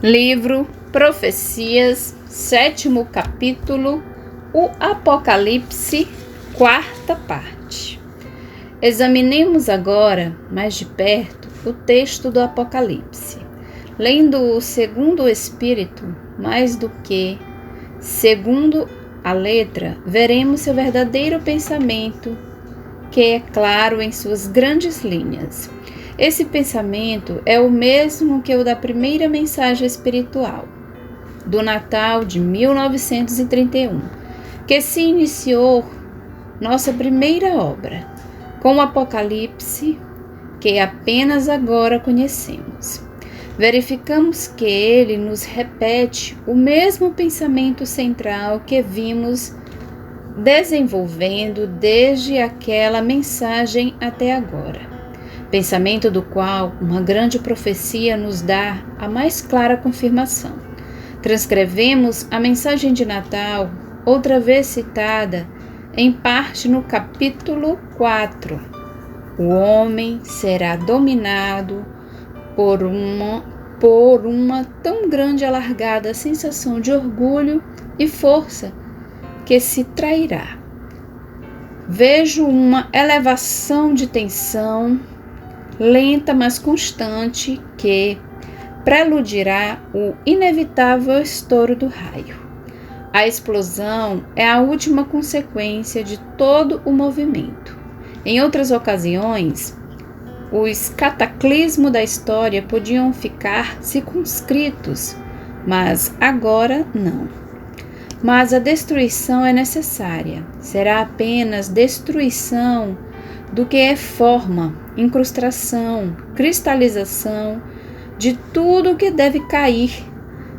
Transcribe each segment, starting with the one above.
Livro Profecias, 7º capítulo, o Apocalipse, 4ª parte. Examinemos agora, mais de perto, o texto do Apocalipse, lendo-o segundo o Espírito, mais do que segundo a letra, veremos seu verdadeiro pensamento, que é claro em suas grandes linhas. Esse pensamento é o mesmo que o da primeira mensagem espiritual, do Natal de 1931, que se iniciou nossa primeira obra, com o Apocalipse, que apenas agora conhecemos. Verificamos que ele nos repete o mesmo pensamento central que vimos desenvolvendo desde aquela mensagem até agora. Pensamento do qual uma grande profecia nos dá a mais clara confirmação. Transcrevemos a mensagem de Natal, outra vez citada, em parte no capítulo 4. O homem será dominado por uma tão grande alargada sensação de orgulho e força que se trairá. Vejo uma elevação de tensão lenta, mas constante, que preludirá o inevitável estouro do raio. A explosão é a última consequência de todo o movimento. Em outras ocasiões, os cataclismos da história podiam ficar circunscritos, mas agora não. Mas a destruição é necessária. Será apenas destruição do que é forma, incrustação, cristalização de tudo o que deve cair,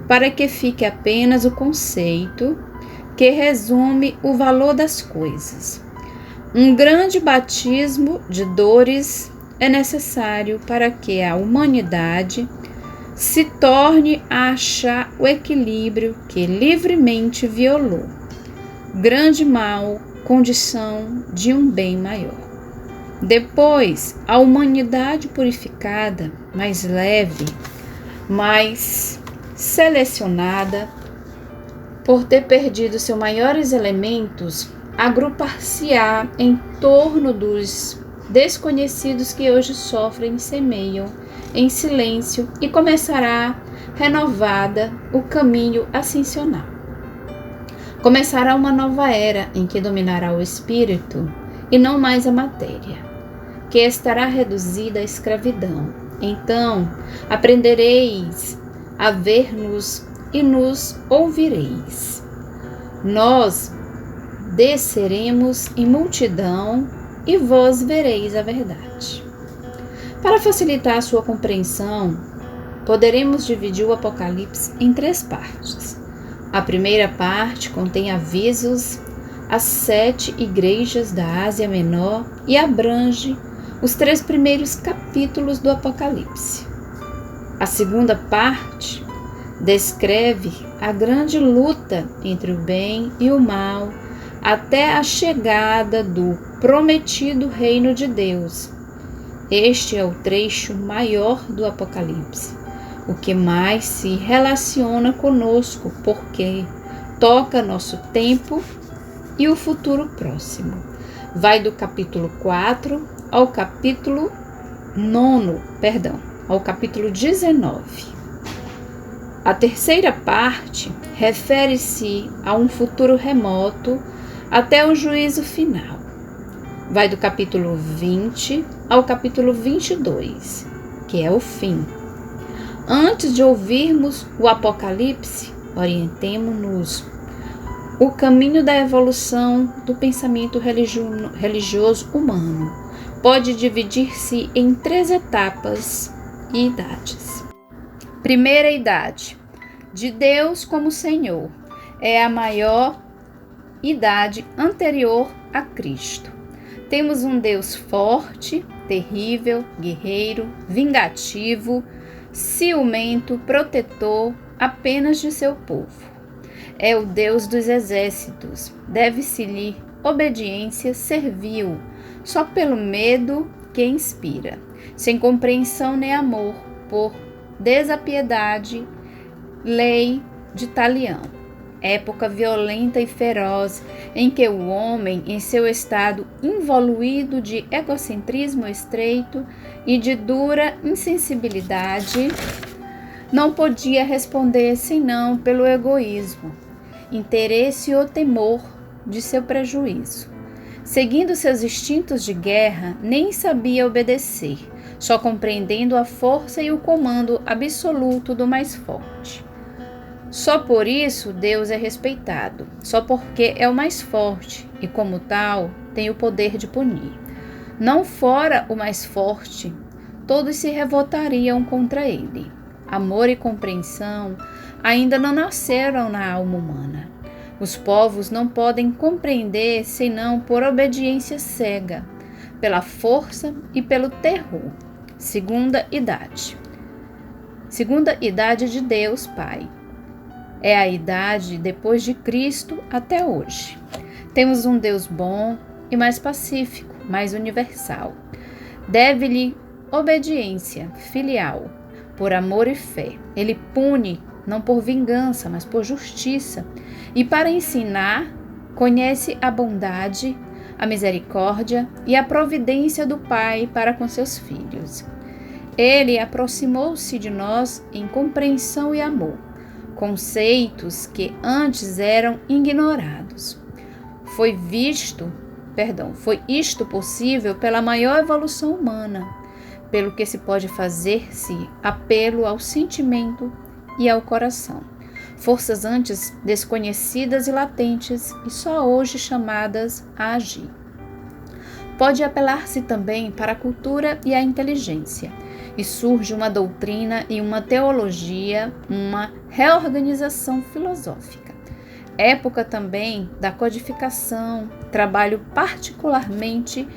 para que fique apenas o conceito que resume o valor das coisas. Um grande batismo de dores é necessário para que a humanidade se torne a achar o equilíbrio que livremente violou. Grande mal, condição de um bem maior. Depois, a humanidade purificada, mais leve, mais selecionada, por ter perdido seus maiores elementos, agrupar-se-á em torno dos desconhecidos que hoje sofrem e semeiam em silêncio e começará renovada o caminho ascensional. Começará uma nova era em que dominará o espírito e não mais a matéria, que estará reduzida à escravidão. Então aprendereis a ver-nos e nos ouvireis. Nós desceremos em multidão e vós vereis a verdade. Para facilitar a sua compreensão, poderemos dividir o Apocalipse em 3 partes. A primeira parte contém avisos às 7 igrejas da Ásia Menor e abrange os 3 primeiros capítulos do Apocalipse. A segunda parte descreve a grande luta entre o bem e o mal até a chegada do prometido reino de Deus. Este é o trecho maior do Apocalipse, o que mais se relaciona conosco, porque toca nosso tempo e o futuro próximo. Vai do capítulo 4 ao capítulo 19. A terceira parte refere-se a um futuro remoto até o juízo final. Vai do capítulo 20 ao capítulo 22, que é o fim. Antes de ouvirmos o Apocalipse, orientemo-nos o caminho da evolução do pensamento religioso humano. Pode dividir-se em 3 etapas e idades. Primeira idade, de Deus como Senhor, é a maior idade anterior a Cristo. Temos um Deus forte, terrível, guerreiro, vingativo, ciumento, protetor apenas de seu povo. É o Deus dos exércitos, deve-se-lhe obediência servil, só pelo medo que inspira, sem compreensão nem amor, por desapiedade Lei de Talião. Época violenta e feroz em que o homem, em seu estado involuído de egocentrismo estreito e de dura insensibilidade, não podia responder senão pelo egoísmo, interesse ou temor de seu prejuízo. Seguindo seus instintos de guerra, nem sabia obedecer, só compreendendo a força e o comando absoluto do mais forte. Só por isso Deus é respeitado, só porque é o mais forte e, como tal, tem o poder de punir. Não fora o mais forte, todos se revoltariam contra ele. Amor e compreensão ainda não nasceram na alma humana. Os povos não podem compreender senão por obediência cega, pela força e pelo terror. Segunda idade de Deus Pai. É a idade depois de Cristo até hoje. Temos um Deus bom e mais pacífico, mais universal. Deve-lhe obediência filial, por amor e fé. Ele pune, não por vingança, mas por justiça. E para ensinar, conhece a bondade, a misericórdia e a providência do Pai para com seus filhos. Ele aproximou-se de nós em compreensão e amor, conceitos que antes eram ignorados. Foi isto possível pela maior evolução humana, pelo que se pode fazer-se apelo ao sentimento e ao coração, forças antes desconhecidas e latentes e só hoje chamadas a agir. Pode apelar-se também para a cultura e a inteligência, e surge uma doutrina e uma teologia, uma reorganização filosófica. Época também da codificação, trabalho particularmente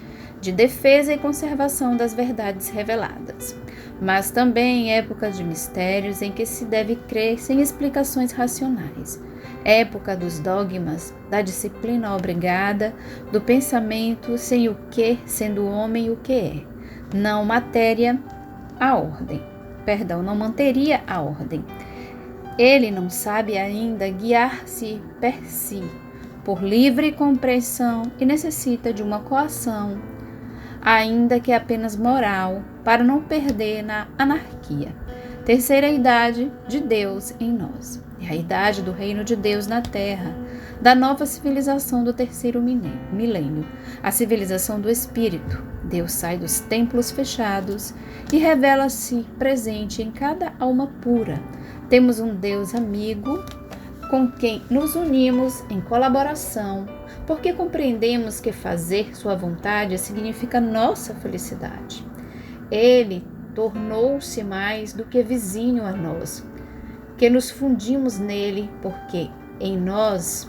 de defesa e conservação das verdades reveladas, mas também época de mistérios em que se deve crer sem explicações racionais. Época dos dogmas, da disciplina obrigada, do pensamento sem o que, sendo o homem o que é, não manteria a ordem. Ele não sabe ainda guiar-se per si, por livre compreensão e necessita de uma coação, ainda que apenas moral, para não perder na anarquia. Terceira idade de Deus em nós. É a idade do reino de Deus na terra, da nova civilização do terceiro milênio, a civilização do Espírito. Deus sai dos templos fechados e revela-se presente em cada alma pura. Temos um Deus amigo com quem nos unimos em colaboração, porque compreendemos que fazer sua vontade significa nossa felicidade. Ele tornou-se mais do que vizinho a nós, que nos fundimos nele, porque em nós,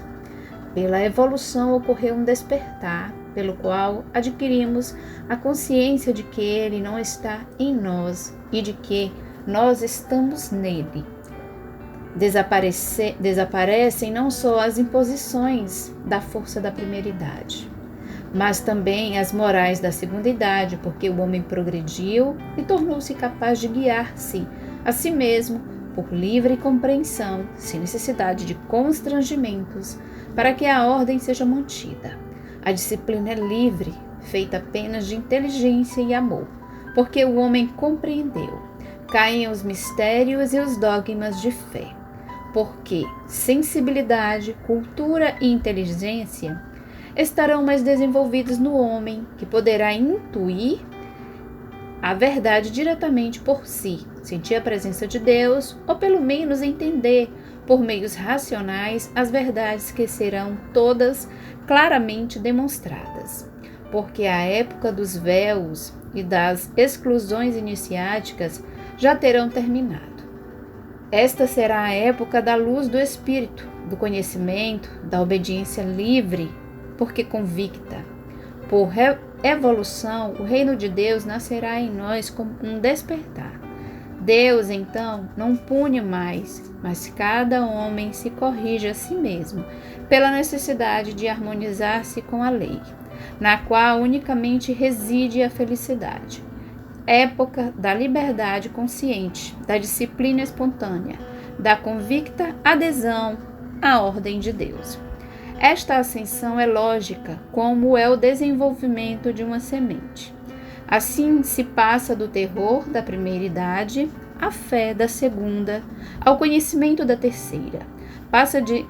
pela evolução, ocorreu um despertar, pelo qual adquirimos a consciência de que ele não está em nós e de que nós estamos nele. Desaparecem não só as imposições da força da primeira idade, mas também as morais da segunda idade, porque o homem progrediu e tornou-se capaz de guiar-se a si mesmo por livre compreensão, sem necessidade de constrangimentos, para que a ordem seja mantida. A disciplina é livre, feita apenas de inteligência e amor, porque o homem compreendeu. Caem os mistérios e os dogmas de fé, porque sensibilidade, cultura e inteligência estarão mais desenvolvidos no homem, que poderá intuir a verdade diretamente por si, sentir a presença de Deus, ou pelo menos entender, por meios racionais, as verdades que serão todas claramente demonstradas. Porque a época dos véus e das exclusões iniciáticas já terão terminado. Esta será a época da luz do Espírito, do conhecimento, da obediência livre, porque convicta. Por evolução, o reino de Deus nascerá em nós como um despertar. Deus, então, não pune mais, mas cada homem se corrige a si mesmo, pela necessidade de harmonizar-se com a lei, na qual unicamente reside a felicidade. Época da liberdade consciente, da disciplina espontânea, da convicta adesão à ordem de Deus. Esta ascensão é lógica, como é o desenvolvimento de uma semente. Assim se passa do terror da primeira idade à fé da segunda, ao conhecimento da terceira.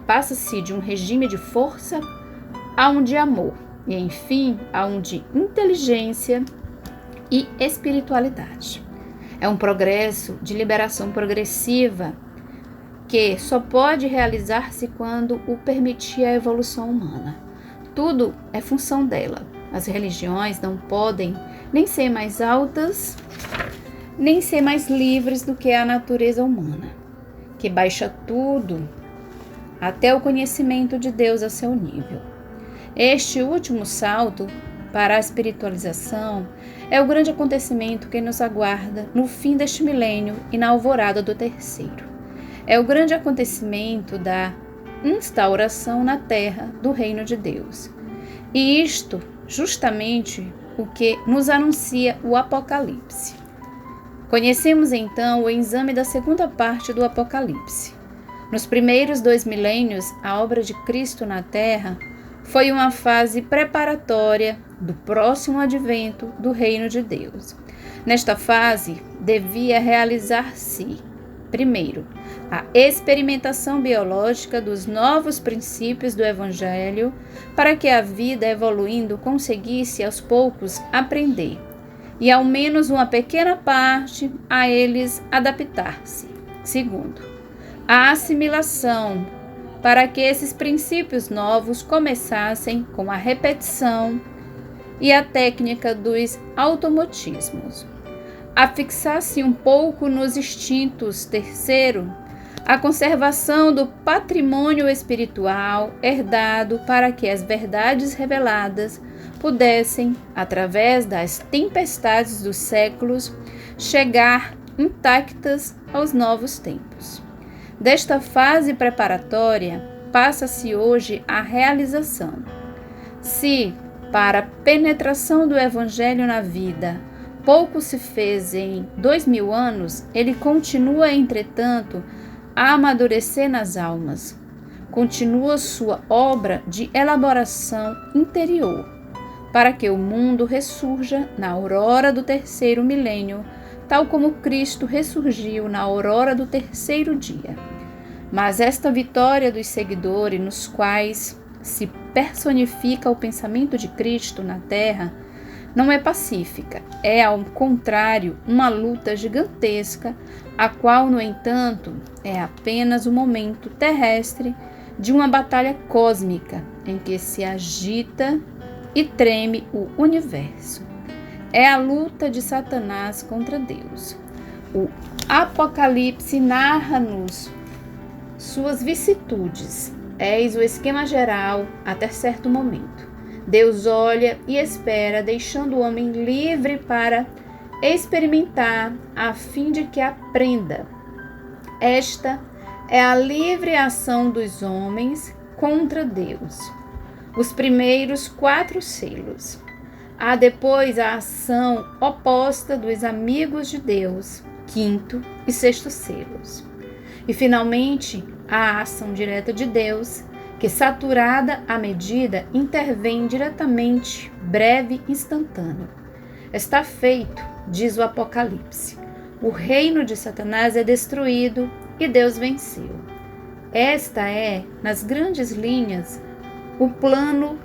Passa-se de um regime de força a um de amor, e enfim a um de inteligência e espiritualidade. É um progresso de liberação progressiva que só pode realizar-se quando o permitir a evolução humana. Tudo é função dela. As religiões não podem nem ser mais altas, nem ser mais livres do que a natureza humana, que baixa tudo até o conhecimento de Deus a seu nível. Este último salto para a espiritualização é o grande acontecimento que nos aguarda no fim deste milênio e na alvorada do terceiro. É o grande acontecimento da instauração na terra do reino de Deus. E isto justamente o que nos anuncia o Apocalipse. Conhecemos então o exame da segunda parte do Apocalipse. Nos primeiros 2 milênios, a obra de Cristo na terra foi uma fase preparatória do próximo advento do reino de Deus. Nesta fase, devia realizar-se, primeiro, a experimentação biológica dos novos princípios do Evangelho, para que a vida evoluindo conseguisse aos poucos aprender, e ao menos uma pequena parte a eles adaptar-se. Segundo, a assimilação, para que esses princípios novos começassem com a repetição e a técnica dos automatismos. A fixar-se um pouco nos instintos. Terceiro, a conservação do patrimônio espiritual herdado para que as verdades reveladas pudessem, através das tempestades dos séculos, chegar intactas aos novos tempos. Desta fase preparatória, passa-se hoje a realização. Se, para a penetração do Evangelho na vida, pouco se fez em 2000 anos, ele continua, entretanto, a amadurecer nas almas. Continua sua obra de elaboração interior, para que o mundo ressurja na aurora do terceiro milênio, tal como Cristo ressurgiu na aurora do terceiro dia. Mas esta vitória dos seguidores, nos quais se personifica o pensamento de Cristo na terra, não é pacífica, é, ao contrário, uma luta gigantesca, a qual, no entanto, é apenas o momento terrestre de uma batalha cósmica em que se agita e treme o universo. É a luta de Satanás contra Deus. O Apocalipse narra-nos suas vicissitudes. Eis o esquema geral até certo momento. Deus olha e espera, deixando o homem livre para experimentar, a fim de que aprenda. Esta é a livre ação dos homens contra Deus. Os primeiros 4 selos. Há depois a ação oposta dos amigos de Deus, 5º e 6º selos. E finalmente a ação direta de Deus, que, saturada à medida, intervém diretamente, breve, instantâneo. Está feito, diz o Apocalipse. O reino de Satanás é destruído e Deus venceu. Esta é, nas grandes linhas, o plano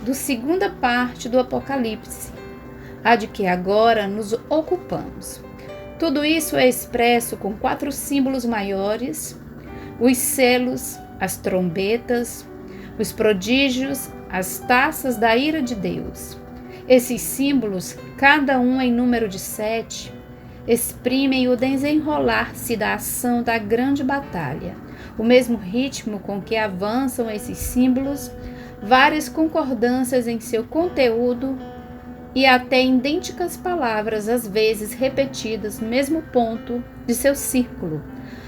da segunda parte do Apocalipse, a de que agora nos ocupamos. Tudo isso é expresso com 4 símbolos maiores: os selos, as trombetas, os prodígios, as taças da ira de Deus. Esses símbolos, cada um em número de 7, exprimem o desenrolar-se da ação da grande batalha. O mesmo ritmo com que avançam esses símbolos, várias concordâncias em seu conteúdo e até idênticas palavras, às vezes repetidas no mesmo ponto de seu círculo,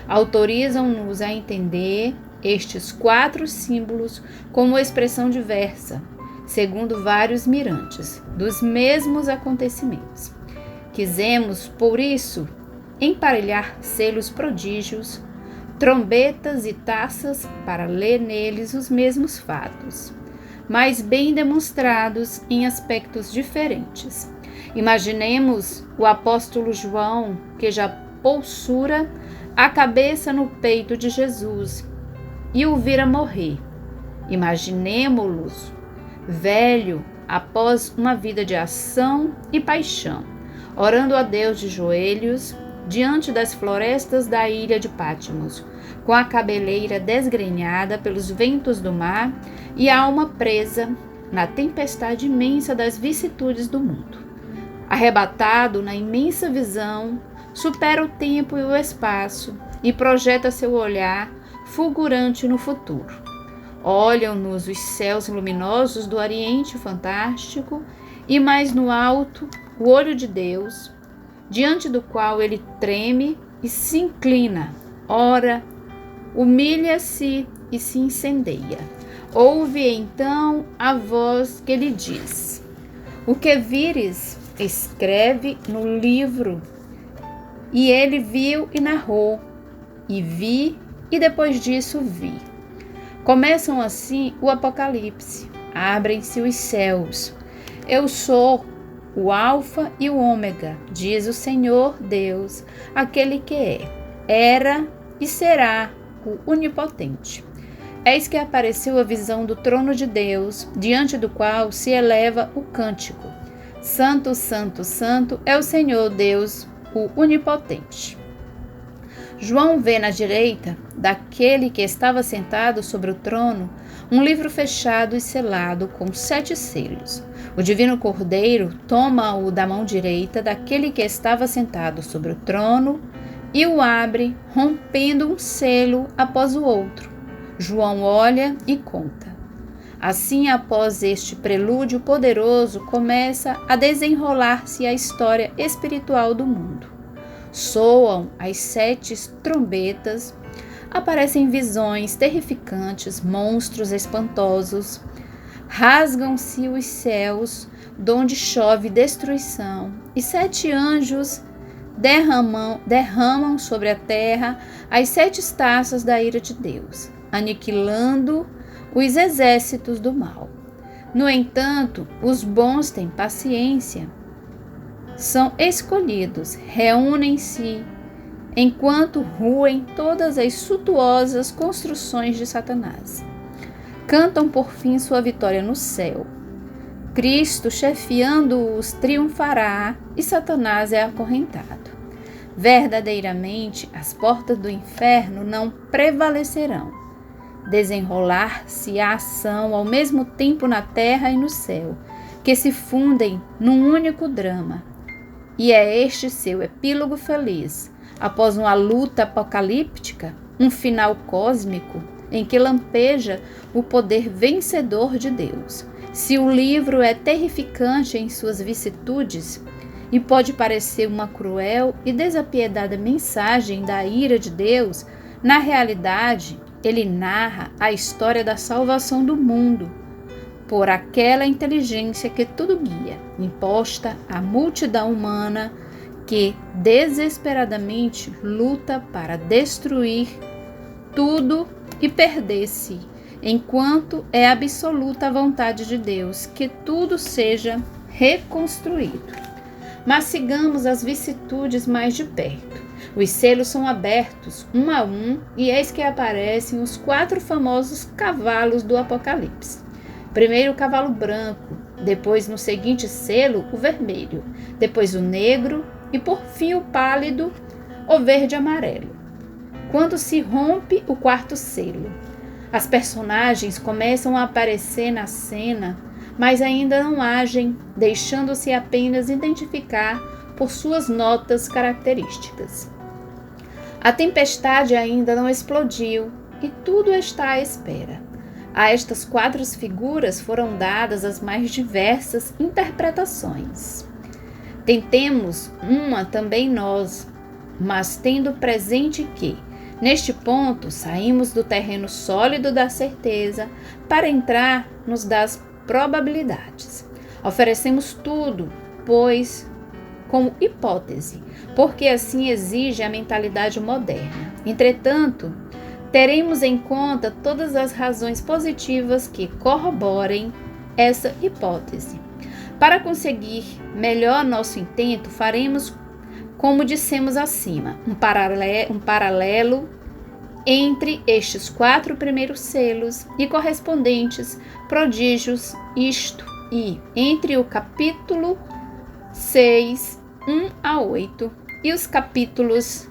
autorizam-nos a entender estes 4 símbolos como expressão diversa, segundo vários mirantes, dos mesmos acontecimentos. Quisemos, por isso, emparelhar selos prodígios trombetas e taças para ler neles os mesmos fatos, mas bem demonstrados em aspectos diferentes. Imaginemos o apóstolo João, que já pousura a cabeça no peito de Jesus e o vira morrer. Imaginemo-los velho após uma vida de ação e paixão, orando a Deus de joelhos diante das florestas da ilha de Patmos, com a cabeleira desgrenhada pelos ventos do mar e a alma presa na tempestade imensa das vicissitudes do mundo. Arrebatado na imensa visão, supera o tempo e o espaço e projeta seu olhar fulgurante no futuro. Olham-nos os céus luminosos do Oriente fantástico e mais no alto o olho de Deus, diante do qual ele treme e se inclina, ora, humilha-se e se incendeia. Ouve então a voz que lhe diz: o que vires, escreve no livro. E ele viu e narrou, e vi, e depois disso vi. Começam assim o Apocalipse. Abrem-se os céus. Eu sou o Alfa e o Ômega, diz o Senhor Deus, aquele que é, era e será o Onipotente. Eis que apareceu a visão do trono de Deus, diante do qual se eleva o cântico: Santo, Santo, Santo é o Senhor Deus, o Onipotente. João vê na direita daquele que estava sentado sobre o trono um livro fechado e selado com 7 selos. O divino Cordeiro toma-o da mão direita daquele que estava sentado sobre o trono e o abre, rompendo um selo após o outro. João olha e conta. Assim, após este prelúdio poderoso, começa a desenrolar-se a história espiritual do mundo. Soam as 7 trombetas, aparecem visões terrificantes, monstros espantosos, rasgam-se os céus, donde chove destruição, e 7 anjos derramam sobre a terra as 7 taças da ira de Deus, aniquilando os exércitos do mal. No entanto, os bons têm paciência, são escolhidos, reúnem-se, enquanto ruem todas as suntuosas construções de Satanás. Cantam por fim sua vitória no céu. Cristo, chefiando-os, triunfará e Satanás é acorrentado. Verdadeiramente, as portas do inferno não prevalecerão. Desenrolar-se a ação ao mesmo tempo na terra e no céu, que se fundem num único drama. E é este seu epílogo feliz, após uma luta apocalíptica, um final cósmico, em que lampeja o poder vencedor de Deus. Se o livro é terrificante em suas vicissitudes e pode parecer uma cruel e desapiedada mensagem da ira de Deus, na realidade, ele narra a história da salvação do mundo por aquela inteligência que tudo guia, imposta à multidão humana que desesperadamente luta para destruir tudo e perder-se, enquanto é absoluta a vontade de Deus que tudo seja reconstruído. Mas sigamos as vicissitudes mais de perto. Os selos são abertos, um a um, e eis que aparecem os 4 famosos cavalos do Apocalipse. Primeiro o cavalo branco, depois no seguinte selo o vermelho, depois o negro e por fim o pálido, o verde-amarelo. Quando se rompe o 4º selo, as personagens começam a aparecer na cena, mas ainda não agem, deixando-se apenas identificar por suas notas características. A tempestade ainda não explodiu e tudo está à espera. A estas 4 figuras foram dadas as mais diversas interpretações. Tentemos uma também nós, mas tendo presente que, neste ponto, saímos do terreno sólido da certeza para entrar nos das probabilidades. Oferecemos tudo, pois, como hipótese, porque assim exige a mentalidade moderna. Entretanto, teremos em conta todas as razões positivas que corroborem essa hipótese. Para conseguir melhor nosso intento, faremos, como dissemos acima, um paralelo entre estes 4 primeiros selos e correspondentes prodígios, isto e entre o capítulo 6, 1 a 8 e os capítulos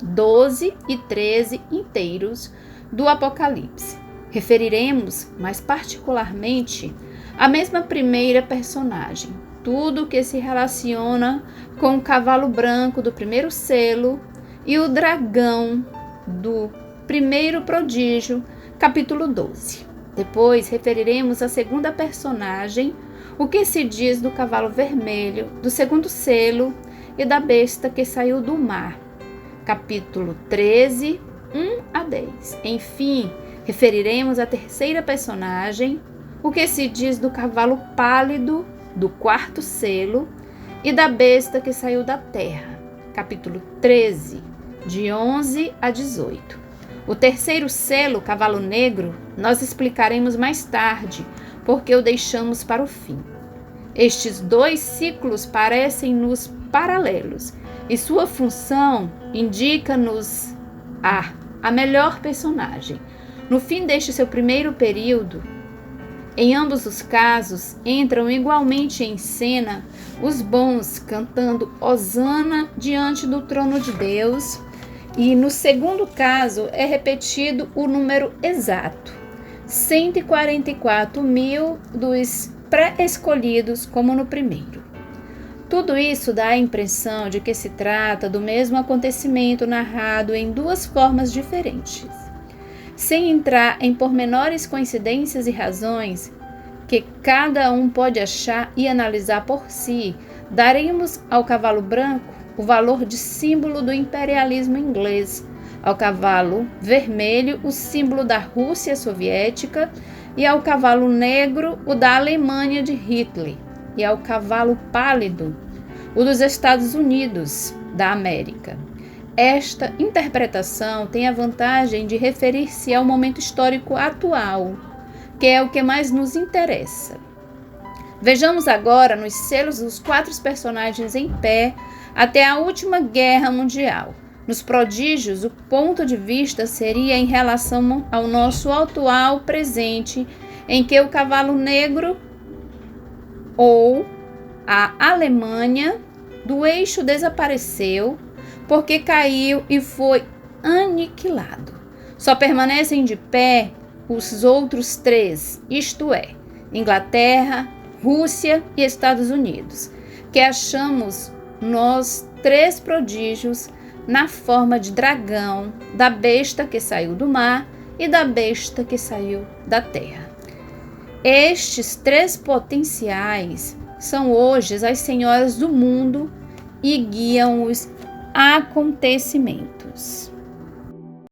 12 e 13 inteiros do Apocalipse. Referiremos mais particularmente a mesma primeira personagem, tudo que se relaciona com o cavalo branco do primeiro selo e o dragão do primeiro prodígio, capítulo 12. Depois referiremos a segunda personagem, o que se diz do cavalo vermelho do segundo selo e da besta que saiu do mar, capítulo 13, 1 a 10. Enfim, referiremos a terceira personagem, o que se diz do cavalo pálido do quarto selo e da besta que saiu da terra, capítulo 13, de 11 a 18. O terceiro selo, cavalo negro, nós explicaremos mais tarde, porque o deixamos para o fim. Estes 2 ciclos parecem-nos paralelos e sua função indica-nos a melhor personagem. No fim deste seu primeiro período, em ambos os casos, entram igualmente em cena os bons cantando Hosana diante do trono de Deus, e no segundo caso é repetido o número exato, 144.000 dos pré-escolhidos como no primeiro. Tudo isso dá a impressão de que se trata do mesmo acontecimento narrado em 2 formas diferentes. Sem entrar em pormenores, coincidências e razões que cada um pode achar e analisar por si, daremos ao cavalo branco o valor de símbolo do imperialismo inglês, ao cavalo vermelho o símbolo da Rússia soviética e ao cavalo negro o da Alemanha de Hitler, e ao cavalo pálido o dos Estados Unidos da América. Esta interpretação tem a vantagem de referir-se ao momento histórico atual, que é o que mais nos interessa. Vejamos agora nos selos os 4 personagens em pé até a última guerra mundial. Nos prodígios, o ponto de vista seria em relação ao nosso atual presente, em que o cavalo negro ou a Alemanha do eixo desapareceu porque caiu e foi aniquilado. Só permanecem de pé os outros 3, isto é, Inglaterra, Rússia e Estados Unidos, que achamos nós 3 prodígios na forma de dragão, da besta que saiu do mar e da besta que saiu da terra. Estes 3 potenciais são hoje as senhoras do mundo e guiam os acontecimentos.